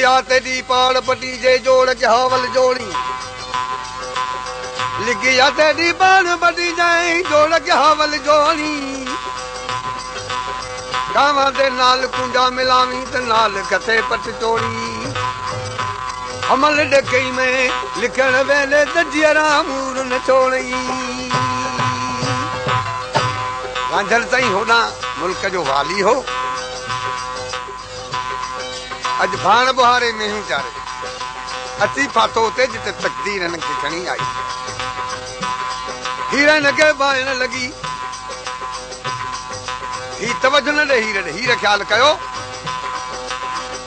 लिखिया तेरी पाड़ पटी जे जोड़ के हावल जोड़ी लिखिया तेरी पाड़ पटी जे जोड़ के हावल जोड़ी गावां दे नाल कुंडा मिलावी ते नाल कथे पट चोड़ी अमल डकई में लिखण वेले दजियरा मूर न छोड़ी रांझल ताईं होना मुल्क जो वाली हो अज भाण बुहारे में हूं चारे अची फाथो ते जिते तकदीर हिन खे खणी आई हीर हिन खे बाइण लॻी ही तवजो न ॾे हीर ख्याल कयो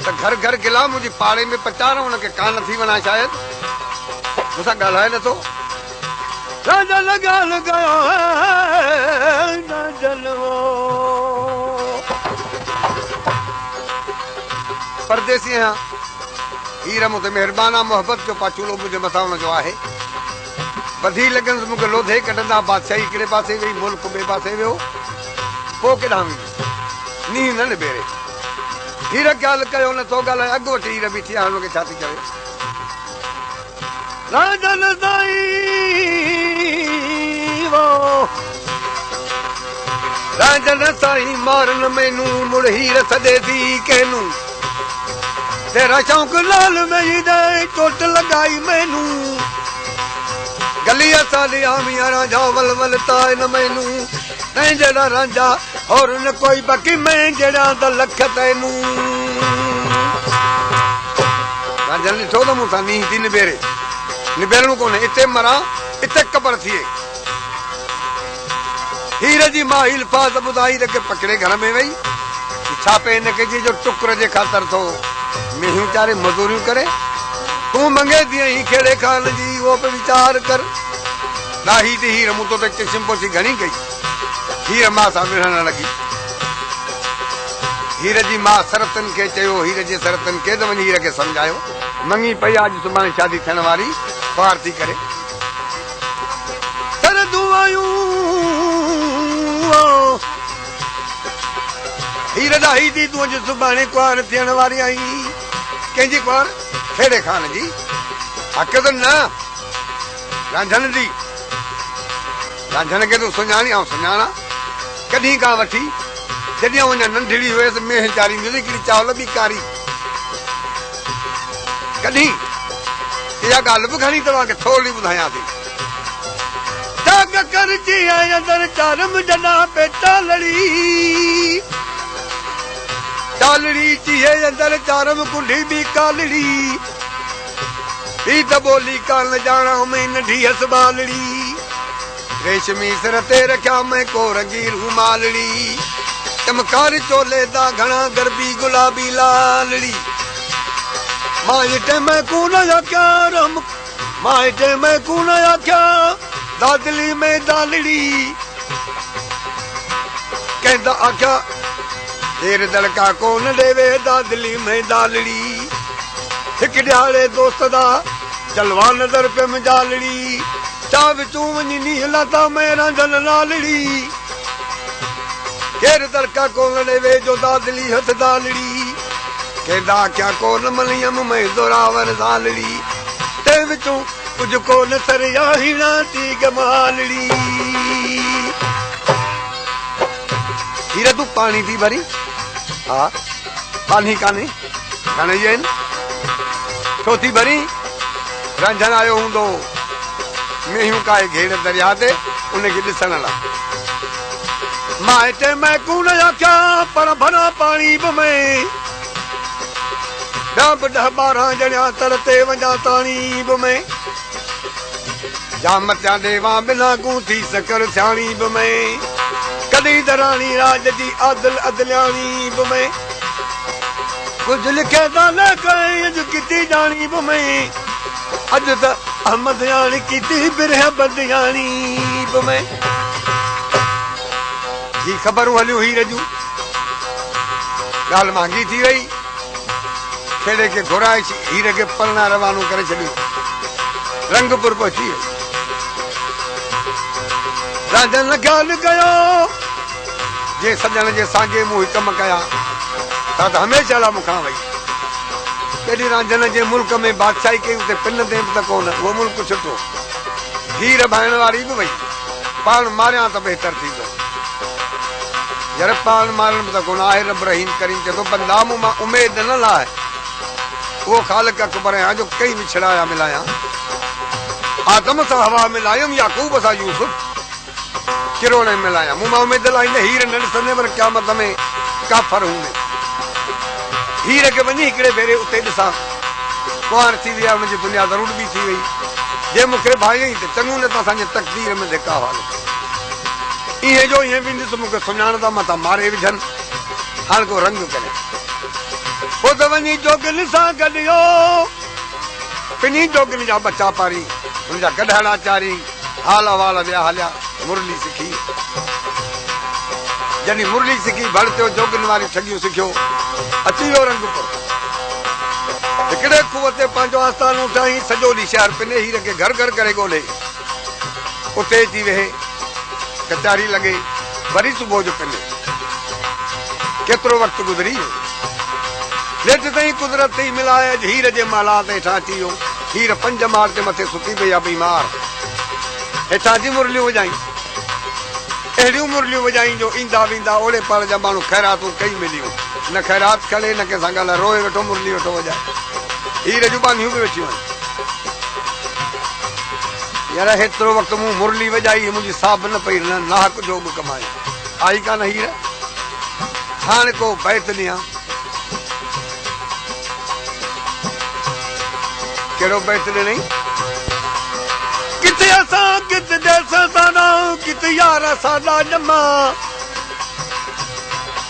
त घर घर गिला मुंहिंजी पाड़े में पचारो हुनखे कान थी वञा शायद मूंसां ॻाल्हाए नथो रांझल ॻाल्हि कयो परदेसी आहियां हीर मूं ते महिरबाना मोहबत जो पाचूलो मुंहिंजे मथां हुनजो आहे बधी लॻंदुसि मूंखे लोधे कढंदा बादशाही हिकिड़े पासे वेही मुल्क ॿिए पासे वियो पोइ केॾां वेंदी नींहं न निबेरे हीर ख़्याल कयो नथो ॻाल्हाए अॻु वठी हीर बीठी आहे हुनखे छा थी चवे रांझल रांझल साईं मारन मैनू मुड़ हीर सॾे थी कहनू तेरा शौक लाल में दे चोट लगाई मैनू गलिया साली आमिया रांझा वल वल ताए न मैनू नहीं जड़ा रांझा और न कोई बाकी मैं जड़ा द लख तैनू रांझल ॾिठो त मूंसां नींहं थी निबेरे निबेरणो कोन्हे इते मरां इते क़बर थिए हीर जी मां इल्फाज़ ॿुधाई त पकड़े घर में वई छा पे हिनखे जी जो टुकर जे ख़ातिर थो मेहूं चारे मज़ूरियूं करे तूं मंगे थी ही खेड़े खान जी उहो बि वीचार कर ॾाही थी हीर मूं तो ते किस्म पोसी घणी कई हीर मां सां विढ़ण लॻी हीर जी मां सरतन खे चयो हीर जे सरतन खे त वञी हीर खे सम्झायो मंगी पई अॼु सुभाणे शादी थियण वारी पार थी करे हीर ॾाही थी तूं अॼु सुभाणे कुंवार थियण वारी आई कंहिंजी कुंवार खेड़े खान जी हक़ त न रांझन जी रांझन खे तूं सुञाणी ऐं सुञाणा कॾहिं खां वठी जॾहिं वञा नंढड़ी हुयसि मेह चारी हिकिड़ी चावल बि कारी कॾहिं इहा ॻाल्हि बि घणी तव्हांखे थोरी ॿुधायां थी करजी अंदर चारम जॾा पे टालड़ी टालड़ी चीहे अंदर चारम कुंडी भी कालड़ी ही त बोली कान जाना में नंढी हसबालड़ी रेशमी सिर ते रखिया मैं को रंगी रूमालड़ी चमकार चोले दा घना गरबी गुलाबी लालड़ी मां इटे मैं कून आख्या रम मां इटे मैं कून आख्या दादली में दालड़ी कहता आख्या देर दड़का कोन देवे दादली में दालड़ी एक ॾियारे दोस्त दा जलवा नजर पे में जालड़ी चा विचूं वञी नीह लाता में रांझल लालड़ी केर दड़का कोन देवे जो दादली हथ दालड़ी कहता आख्या कोन मलियम में जोरावर दालड़ी ते विचूं कुछ को न सरिया हीना थी गमालड़ी हीर तू पानी थी भरी हाँ पानी काने काने येन छो थी भरी रांझन आयो हूंदो मेहूं काए घेड़ दरिया ते उनखे ॾिसण लाइ मां हिते मैं कून आख्या पर भरा पानी बि में ॾह 12 ॼणा तरते वञा ताणी बि में जामत्या देवा बिना गूंथी सकर सियाणी बि में कॾहिं दराणी राज जी आदिल अदलियाणी बि में कुझु लिखे त न कई अॼु किती ॼाणी बि में अॼु त अहमद याणी किती बिरह बदियाणी बि में ही ख़बरूं हलियूं हीर जूं ॻाल्हि महांगी थी वई खेड़े खे घुराए हीर खे पलना रवानो करे छॾियो रंगपुर पहुची वियो रांझन ख़्याल कयो जे सजण जे साॻे मूं कम कया त हमेशह लाइ मूंखां वई केॾी रांझन जे मुल्क में बादशाही कई उते पिन ते त कोन उहो मुल्क सुठो हीर भाइण वारी बि वई पाण मारियां त बहितर थींदो यार पाण मारण त कोन आहे रब रहीम करीम चए थो बंदा मूं मां उमेद न लाइ उहो ख़ालिक अकबर आहे जो कई विछड़ाया मिलाया आदम सां हवा मिलायमि याकूब सां यूसुफ किरोड़े मिलाया मूं मां उमेद लाईंदे हीर न ॾिसंदे पर क़यामत में काफ़र हूंदे हीर खे वञी हिकिड़े भेरे उते ॾिसां कुंवार थी विया हुनजी दुनिया ज़रूर बि थी वई जे मूंखे भाई त चङो न त असांजे तक़दीर में धिका वालो इहे जो ईअं बि ॾिस मूंखे सुञाणंदा मथां मारे विझनि हाणे को रंग करे पोइ त वञी जोगिन सां गॾियो पिनी जोगिन जा बचा पारी हुनजा कढाड़ा चारी हाल वाल विया हलिया मुरली सिखी जॾहिं मुरली सिखी भड़ थियो जोगिन वारी ठगियूं सिखियो अची वियो रंग पर हिकिड़े खूह ते पंहिंजो आस्थानो ठाही सॼो ॾींहुं शहर पिने हीर खे घर घर करे ॻोल्हे उते अची वेहे कचारी लॻे वरी सुबुह जो पिने केतिरो वक़्तु गुज़री वियो लेट ताईं कुदरत ई मिलाए हीर जे माला ते हेठां अची वियो हीर 5 माड़ ते मथे सुती पई आहे बीमार हेठां जी मुरलियूं वॼाई अहिड़ियूं मुरलियूं वॼाई जो ईंदा वेंदा ओड़े पाड़ जा माण्हू ख़ैरातूं कई मिलियूं न ख़ैरात खणे न कंहिंसां ॻाल्हाए रोए वेठो मुरली वेठो वॼाए हीर जूं बानियूं बि वेठियूं आहिनि यार हेतिरो वक़्तु मूं मुरली वॼाई मुंहिंजी साब न पई न नाहक जो बि कमाई आई कान हीर हाणे को बैत ॾियां कहिड़ो बैत ॾिनई किथे असां किथे देस साना किथे यार सादा ॼमा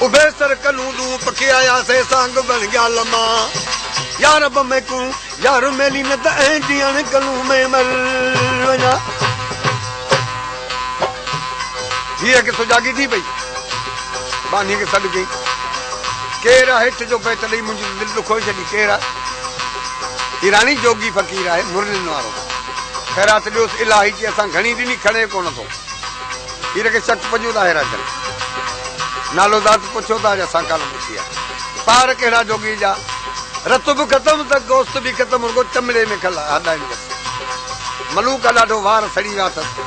उभे सर कलूं दूं पखी आयासीं सांग बण गया लमा यार बमे को यार मेली न त ऐं ॾियण कलूं में मर वञा हीअ खे सुजागी थी पई बानीअ खे सॾु कई केरु आहे हेठि जो बैत ॾेई मुंहिंजी दिलि ॾुखोए छॾी केरु आहे ईरानी जोगी फ़क़ीर आहे मुरलिन वारो ख़ैरात ॾियोसि इलाही की असां घणी ॾिनी खणे कोन थो हीर खे शक पॼो था हैराजन नालो ज़ात पुछो था असां कान पुछी आहे पार कहिड़ा जोगी जा रत बि ख़तमु त गोश्त बि ख़तमु रुगो चमड़े में हॾाइनि बसि मलूक ॾाढो वार सड़ी विया अथसि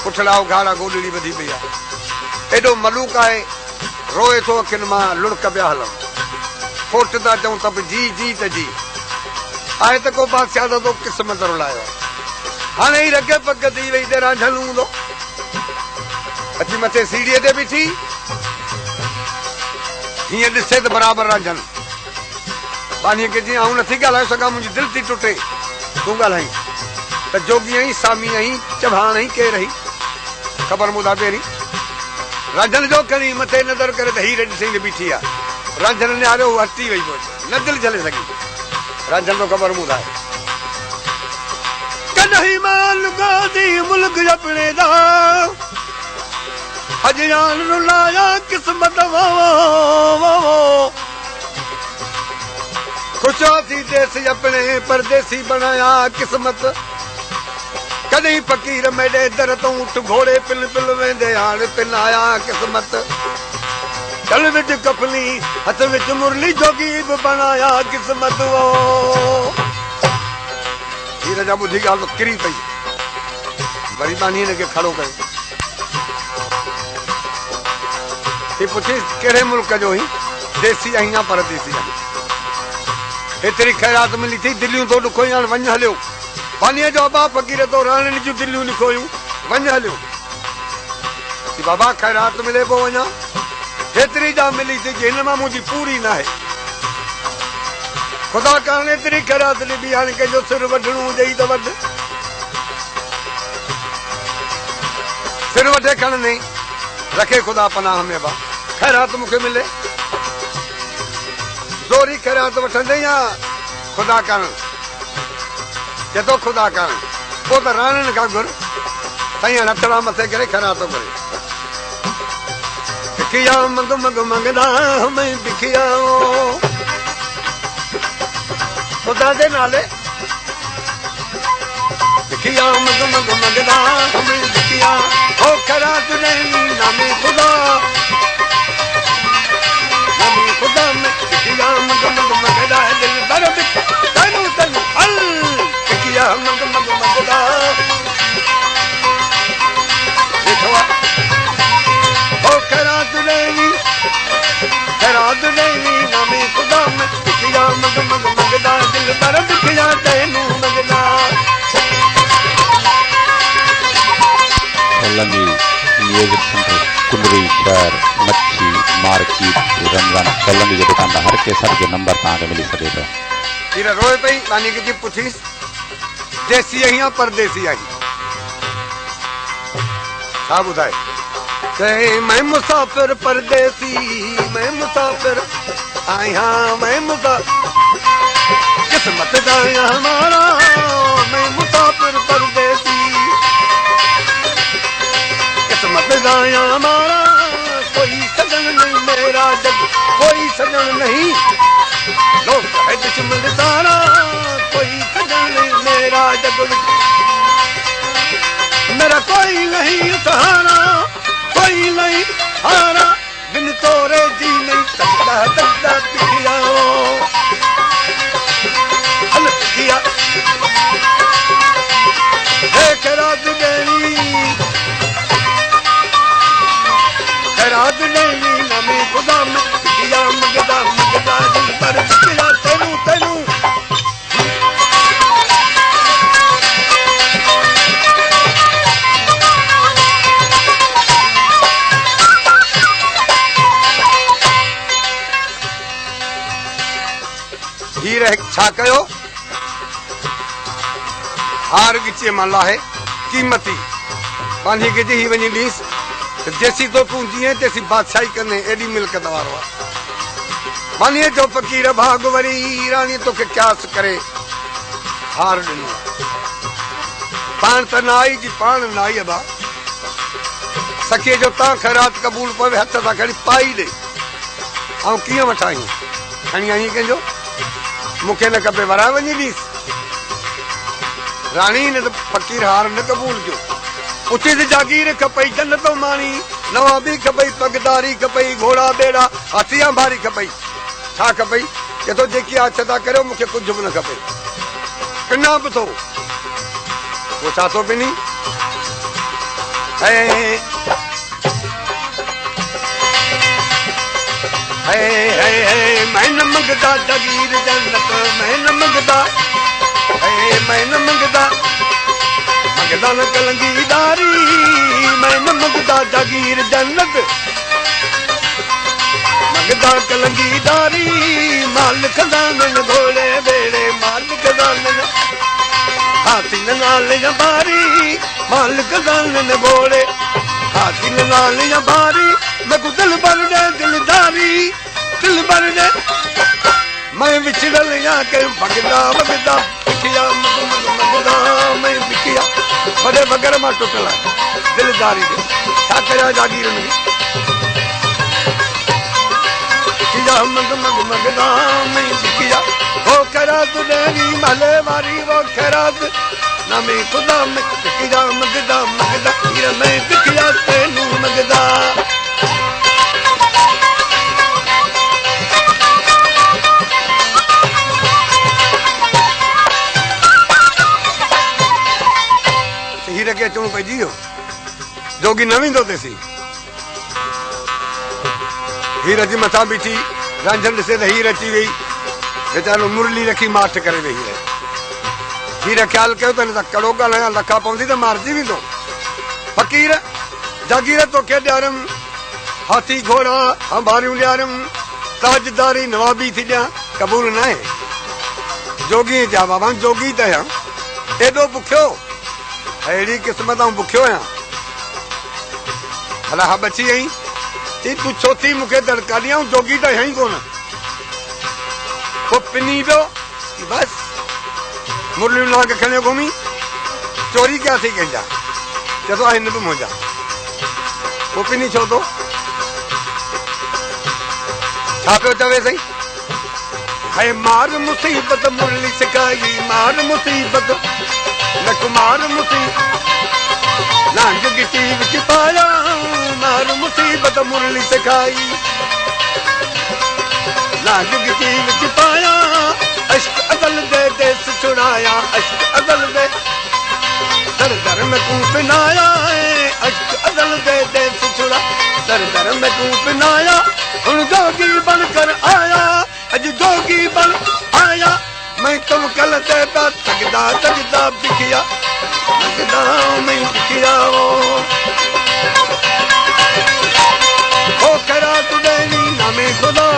पुठड़ा घाड़ा गोॾड़ी वधी पई आहे एॾो मलूक आहे रोए थो अखियुनि मां लुड़क पिया हलनि खोट था चऊं त बि जी जी त जी आहे त को बादशाह त तो क़िस्मत रुलायो हाणे ई रगे पग थी वई ते रांझल हूंदो अची मथे सीढ़ीअ ते बीठी हीअं ॾिसे त बराबरि रांझल बानीअ खे जीअं आऊं नथी ॻाल्हाए सघां मुंहिंजी दिलि थी टुटे तूं ॻाल्हाई त जोगी आई सामी आई चव्हाण आई केरु आई ख़बर मूंदा पहिरीं रांझल जो खणी मथे नज़र करे त हीर ॾिसी बीठी आहे रांझल निहारियो हटी वई पोइ न दिलि झले सघी रांझल जो ख़बर मूंदा आहे कॾहिं मां लुगादी मुल्क अपने दा अजयान रुलाया किस्मत वो खुशासी देश अपने परदेसी बनाया किस्मत कॾहिं फ़क़ीर मेॾे दर तो उठ घोड़े पिल पिल वेंदे हाणे पिन आया किस्मत चल विच कफली हथ विच मुरली जोगी बि बनाया किस्मत वो हीर जा ॿुधी ॻाल्हि किरी पई वरी बानी हिन खे खड़ो कयो ही पुछी कहिड़े मुल्क जो ही देसी आई या परदेसी आई हेतिरी ख़ैरात मिली थी दिलियूं तो ॾुखोयूं हाणे वञ हलियो बानीअ जो बाबा फ़क़ीर तो राणियुनि जूं दिलियूं लिखोयूं वञ हलियो बाबा ख़ैरात मिले पोइ वञा हेतिरी जा मिली थी हिन मां मुंहिंजी पूरी न आहे ख़ुदा करण एतिरी ख़ैरात ॾिबी हाणे कंहिंजो सिर वढणो हुजे त वढ सिर वठे खणने रखे ख़ुदा पनाह में बा ख़ैरात मूंखे मिले ज़ोरी ख़ैरात वठंदे या ख़ुदा करण चए थो ख़ुदा करण पोइ त राणियुनि खां घुर साईं हथड़ा मथे करे ख़ैरात करे बिखिया मंग मंग मंगदा हमें बिखिया ख़ुदा जे नाले बिखिया मंग मंग मंगदा हमें बिखिया हो ख़ैरात नहीं नामे ख़ुदा में बिखिया मंग मंग मंगदा दिल दर बिखिया म्यूजिक सेंटर कुंडरी शहर मच्छी मार्केट रमजान कॉलोनी की दुकान हर केसर जो नंबर तक मिली सके तो हीरा रोए पई मानी की पुछीस देसी आई परदेसी आई छा ॿुधाए मैं मुसाफिर परदेसी मैं मुसाफिर आया मैं किस्मत जाया हमारा मैं मुसाफिर परदेसी किस्मत जाया हमारा कोई सजन नहीं मेरा जग कोई सजन नहीं लोग है दुश्मन सारा कोई सजन नहीं मेरा जग मेरा कोई नहीं सहारा कोई नहीं हारा बिन तोरे जी नहीं सकता पिया हल पिया खैरात देवी नमी खुदा में पिया मगदा दिल पर पिया तेनू तेनू हीर छा कयो हार गिचे मां लाहे कीमती पंहिंजी गिजी ही वञी ॾींस जैसी तो तूं जीअं तेसी बादशाही कने एॾी मिल्कत वारो आहे मानीअ जो फ़कीर भाग वरी राणी तोखे क्यास करे हार ॾिनो पाण त न आई जी पाण न आई बा सखीअ जो तां ख़ैरात क़बूल पवे हथ सां खणी पाई ॾे ऐं कीअं वठां खणी आई कंहिंजो मूंखे न खपे वराए वञी ॾीस राणी ने तो फ़कीर हार न क़बूल कयो उचित जागीर खपई जन्नतो माणी नवाबी खपई पगदारी खपई घोड़ा बेड़ा हाथियां भारी खपई छा खपई के तो जेकी आछ था करियो मूंखे कुझु बि न खपे पिना बि थो वो छा थो पिनी मैं न मंगदा जागीर जन्नत मैं न मंगदा मैं न मंगदा मंगदा न कलंगीदारी मैं न मंगदा जागीर जन्नत मंगदा कलंगीदारी मालिक दानन घोड़े बेड़े मालिक दानन हाथी नाल बारी मालिक दानन घोड़े हाथी नाल बारी मैं को दिल भर दे दिलदारी दिल भर दे मैं विछड़ल या के भगदा भगदा बिकिया मगदा मैं बिकिया बड़े बगर मां टुटला दिलदारी दे छा करा जागीर में बिकिया मगदा मैं बिकिया वो खैरात देवी माले वारी वो खैरात ना मैं खुदा में बिकिया मगदा हीर मैं बिकिया तेनू मगदा हीर खे अचणो पइजी वियो जोगी न वेंदो तेसी हीर अची मथां बीठी रांझन ॾिसे त हीर अची वई वीचारो मुरली रखी माठ करे वेही रहे हीर ख़्यालु कयो त हिन सां कड़ो ॻाल्हायां लखा पवंदी त मारिजी वेंदो फ़कीर जागीर तोखे ॾियारमि हाथी घोड़ा अंबारियूं ॾियारमि ताजदारी नवाबी थी ॾियां क़बूल न आहे जोगी जा बाबा जोगी त आहियां एॾो बुखियो अहिड़ी क़िस्मत ऐं बुखियो आहियां भला हा बची आई चई तूं छो थी मूंखे दड़का ॾियां जोगी त आहियां ई कोन पोइ पिनी पियो बस मुरलियूं नाग खणे घुमी चोरी कयासीं कंहिंजा चए थो हिन बि मुंहिंजा पोइ पिनी छो थो छा पियो चवे सही है मार मुसीबत मुरली सिखाई मार मुसीबत न कुमार मुसीबत लांग गिटी विच पाया मार मुसीबत मुरली सिखाई लांग गिटी विच पाया अश्क अदल दे देस छुड़ाया अश्क अदल दे दर दर में तू पिनाया अश्क अदल दे देस छुड़ा दर दर में तू पिनाया हुन जोगी बनकर आया अज जोगी बन आया मैं तुम कल देता तगदा बिकिया मैं बिकिया खैरात देनी नामे खुदा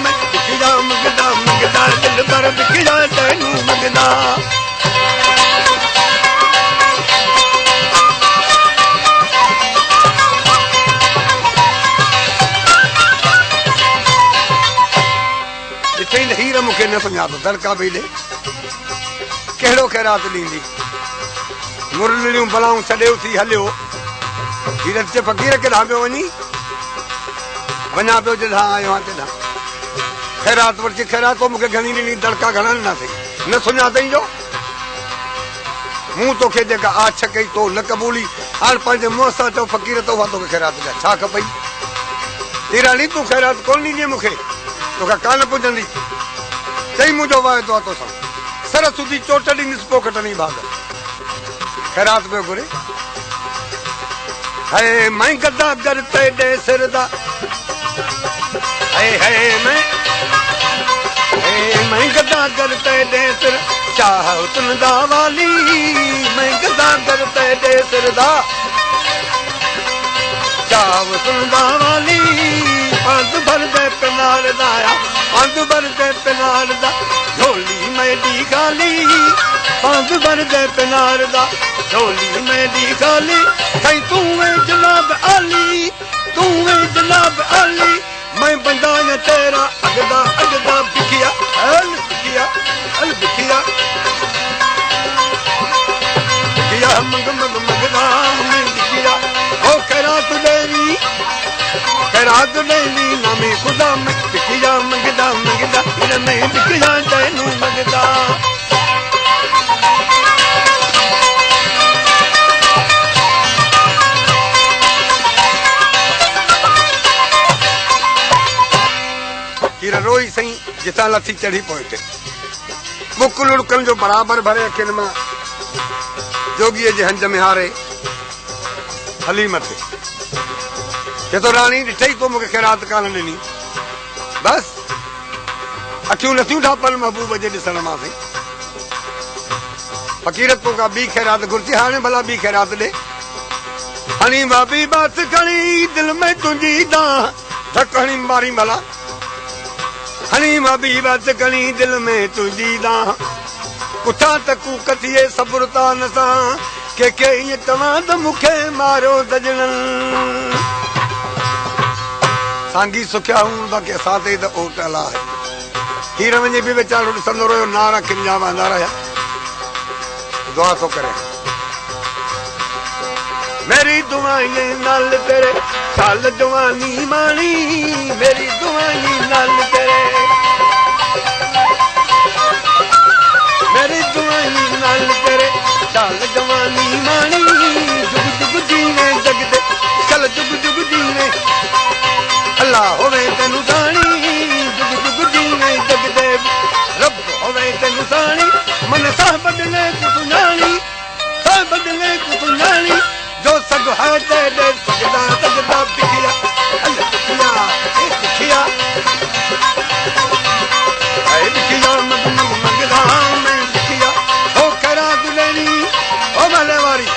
मैं बिखिया मंगदा मंगदा दिल भर बिखिया तैनू मंगदा हीर मूंखे न सुञातो दड़का पई ॾे कहिड़ो खैरात ॾींदी मुरलियूं बलाऊं छॾे उथी हलियो हीर चए फ़क़ीर केॾां पियो वञी वञा पियो जिथां आयो आहियां तेॾां खैरात वरिती खैरात पोइ मूंखे घणी ॾिनी दड़का घणा ॾिनासीं न सुञातई जो मूं तोखे जेका आछ कई तो न क़बूली हाणे पंहिंजे मुंहं सां चओ फ़क़ीर तो उहा तोखे खैरात ॾिया छा खपई तीराणी तूं खैरात कोन ॾींदीअ मूंखे तोखां कान पुॼंदी चई मुंहिंजो वाइदो आहे तोसां सरस्वती चोट ॾींदीसि पोइ कटनी भाग खैरात पियो घुरे है मैं गदा गर तेॾे सिरदा मैं गदा गर तेॾे सिर चाह तुंदा वाली मैं गदा गर तेॾे सिरदा चाह तुंदा वाली पंध भरदे पिनार दाया पंध भरदे पिनार दा झोली मेरी खाली पंध भरदे पिनार दा झोली मेरी खाली साईं तू है जनाब अली तू है जनाब अली मैं बंदा या तेरा अगदा अगदा बिखिया अल बिखिया अल बिखिया बिखिया मंग मंग मंगदा मैं बिखिया ओ खैरात देवी खैरात देवी नामे खुदा मैं बिखिया मंगदा मंगदा मैं बिखिया तैनू मंगदा हीर रोई सही जितां लथी चढ़ी पहुते बुक लुड़कन जो बराबर भरे अखियुनि मां जोगीअ जे हंज में हारे हली मथे चए तो राणी ॾिठई तो मूंखे खैरात कान ॾिनी बस अखियूं नथियूं ठापनि महबूब जे ॾिसण मां साईं फ़क़ीर तोखां ॿी खैरात घुरिजी हाणे भला ॿी खैरात ॾे हणी भाभी बस खणी दिल में तुंहिंजी दां धक हणी मारी भला हणी भाभी बस खणी दिल में तुंहिंजी दां कुथां तकू कथिए सब्र तान सां के ईअं तव्हां त मूंखे मारियो सजणनि सांगी सुखिया हूं बाक़ी असां ते त ओटल आहे हीर वञे बि वीचारो ॾिसंदो रहियो नारा खिंजा वांदा रहिया दुआ थो करे मेरी दुआई नाल तेरे साल जवानी माणी मेरी दुआई नाल तेरे मेरी दुआई नाल तेरे साल जवानी माणी जुग जुग जीने जगदे चल जुग जुग जीने अल्लाह होवे तेनू साणी जुग जुग जीने जगदे रब होवे तेनू साणी मन साह बदले कुसुनाणी साह बदले कुसुनाणी जो सग है तेरे सजदा सजदा बिखिया अल बिखिया ए बिखिया ए बिखिया मग मग मंगदा मैं बिखिया हो खैरात लेनी ओ भले वारी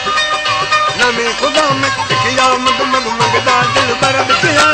ना मैं खुदा में बिखिया मग मग मंगदा दिल भर बिखिया